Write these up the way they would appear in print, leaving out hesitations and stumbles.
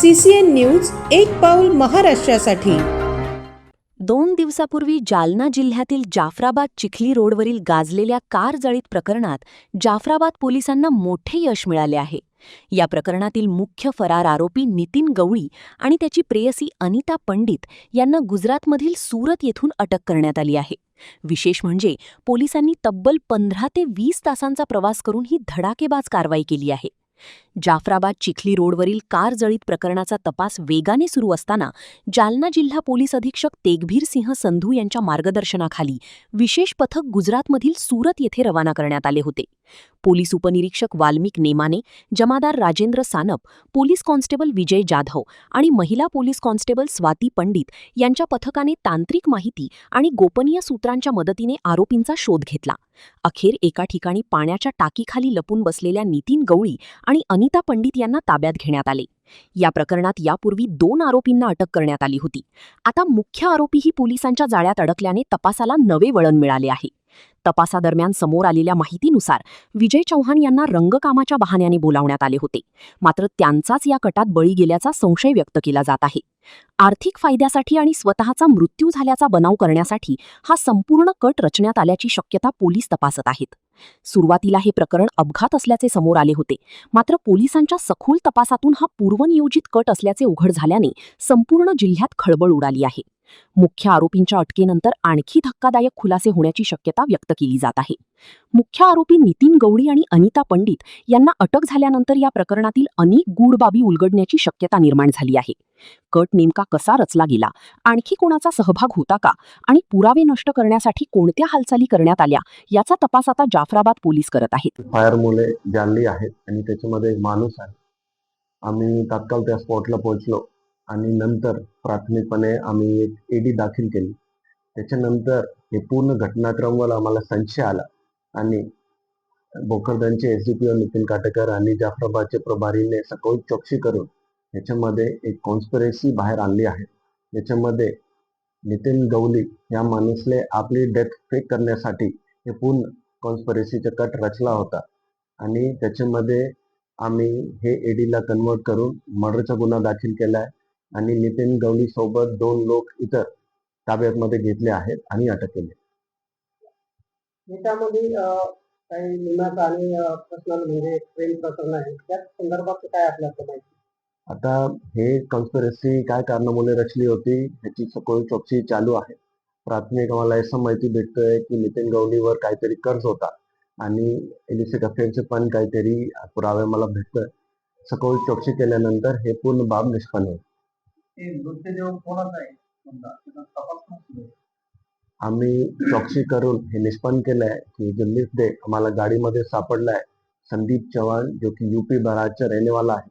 CCN news एक पाऊल महाराष्ट्रासाठी। 2 दिवसापूर्वी जालना जिल्ह्यातील जाफराबाद चिखली रोडवरील गाजलेल्या कार जळीत प्रकरणात जाफराबाद पोलिसांना मोठे यश मिळाले आहे। या प्रकरणातील मुख्य फरार आरोपी नितीन गवळी आणि त्याची प्रेयसी अनिता पंडित यांना गुजरातमधील सूरत येथून अटक करण्यात आली आहे। विशेष म्हणजे पोलिसांनी तब्बल 15 ते 20 तासांचा प्रवास करून ही धडाकेबाज कारवाई केली आहे। जाफराबाद चिखली रोडवरील कार जळीत प्रकरणाचा तपास वेगाने सुरू असताना जालना जिल्हा पोलीस अधीक्षक तेगभीर सिंह संधू यांच्या मार्गदर्शनाखाली विशेष पथक गुजरातमधील सूरत येथे रवाना करण्यात आले होते। पोलीस उपनिरीक्षक वाल्मिक नेमाने, जमादार राजेंद्र सानप, पोलीस कॉन्स्टेबल विजय जाधव आणि महिला पोलीस कॉन्स्टेबल स्वाती पंडित यांच्या पथकाने तांत्रिक माहिती आणि गोपनीय सूत्रांच्या मदतीने आरोपींचा शोध घेतला। अखेर एका ठिकाणी पाण्याच्या टाकीखाली लपून बसलेल्या नितीन गवळी आणि अनिता पंडित यांना ताब्यात घेण्यात आले। या प्रकरणात यापूर्वी 2 आरोपींना अटक करण्यात आली होती। आता मुख्य आरोपीही पोलिसांच्या जाळ्यात अडकल्याने तपासाला नवे वळण मिळाले आहे। तपासादरम्यान समोर आलेल्या माहितीनुसार विजय चौहान यांना रंगकामाच्या बहाण्याने बोलावण्यात आले होते, मात्र त्यांचाच या कटात बळी गेल्याचा संशय व्यक्त केला जात आहे। आर्थिक फायद्यासाठी आणि स्वतःचा मृत्यू झाल्याचा बनाव करण्यासाठी हा संपूर्ण कट रचण्यात आल्याची शक्यता पोलीस तपासत आहेत। सुरुवातीला हे प्रकरण अपघात असल्याचे समोर आले होते, मात्र पोलिसांच्या सखोल तपासातून हा पूर्वनियोजित कट असल्याचे उघड झाल्याने संपूर्ण जिल्ह्यात खळबळ उडाली आहे। मुख्य आरोपींच्या अटकेनंतर आणखी धक्कादायक खुलासे होण्याची शक्यता व्यक्त केली जात आहे। मुख्य आरोपी नितीन गवळी आणि अनिता पंडित यांना अटक झाल्यानंतर या प्रकरणातील अनेक गूढ बाबी उलगडण्याची शक्यता निर्माण झाली आहे। कट नेमका कसा रचला गेला, आणखी कोणाचा सहभाग होता का आणि पुरावे नष्ट करण्यासाठी कोणत्या हालचाली करण्यात आल्या याचा तपास आता जाफराबाद पोलीस करत आहेत। फायरमुळे जाळली आहेत आणि त्याच्यामध्ये एक माणूस आहे। आम्ही तात्काळ त्या स्पॉटला पोहोचलो आणि नंतर प्राथमिकपणे आम्ही एक एडी दाखल केली। त्याच्यानंतर हे पूर्ण घटनाक्रमावर आम्हाला संशय आला आणि भोकरदनचे एसडीपीओ नितीन काटेकर आणि जाफराबादचे प्रभारीने सखोल चौकशी करून याच्यामध्ये एक कॉन्स्पिरसी बाहेर आणली आहे। याच्यामध्ये नितीन गवळी या माणूसले आपली डेथ फेक करण्यासाठी हे पूर्ण कॉन्स्पिरसीचा कट रचला होता आणि त्याच्यामध्ये आम्ही हे एडीला कन्वर्ट करून मर्डरचा गुन्हा दाखल केला आहे आणि नितीन गवळी सोबत 2 लोक इतर ताब्यामध्ये घेतले आहेत आणि अटक केली। याच्यामध्ये काही नियमात आणि पर्सनल म्हणजे प्रेम प्रकरण आहे, त्या संदर्भात काय आपल्याला माहिती? आता हे कॉन्स्पिरसी काय कारणामुळे रचली होती याची सखोल चौकशी चालू आहे। प्राथमिक आम्हाला असं माहिती भेटतोय की नितीन गवळीवर काहीतरी कर्ज होता आणि इलिसिट अफेअरचे पण काहीतरी पुरावे मला भेटतोय। सखोल चौकशी केल्यानंतर हे पूर्ण बाब निष्पन्न होईल। आम्ही चौकशी करून हे निष्पन्न केलंय की जो लिफ्ट डे आम्हाला गाडीमध्ये सापडलाय संदीप चव्हाण, जो की यूपी बराडचा रहने वाला आहे,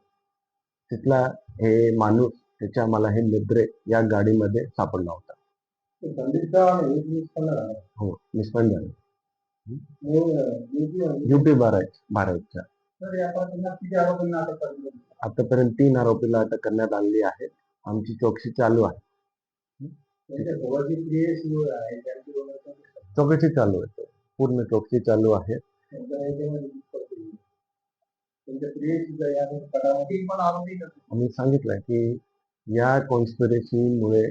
तिथला हे माणूस त्याच्या आम्हाला हे लिफ्ट या गाडीमध्ये सापडला होता। हो, निष्पन्न झालं यूपी बराडचा। आतापर्यंत 3 आरोपीला अटक करण्यात आलेली आहे। आमची चौकशी चालू आहे। चौकशी चालू आहे, पूर्ण चौकशी चालू आहे। आम्ही सांगितलंय की या कॉन्स्पिरसीमुळे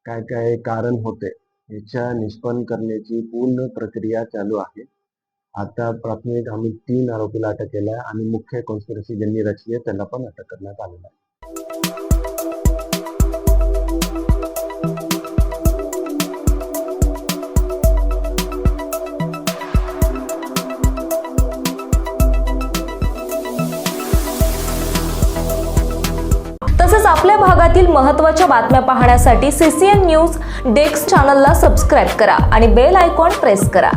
काय काय कारण होते याच्या निष्पन्न करण्याची पूर्ण प्रक्रिया चालू आहे। आता प्राथमिक आम्ही 3 आरोपीला अटक केलाय आणि मुख्य कॉन्स्पिरसी ज्यांनी रचली आहे त्यांना पण अटक करण्यात आलेला आहे। तसेच आपल्या भागातील महत्त्वाच्या बातम्या पाहण्यासाठी CCN न्यूज डेस्क चॅनलला सबस्क्राइब करा आणि बेल आयकॉन प्रेस करा।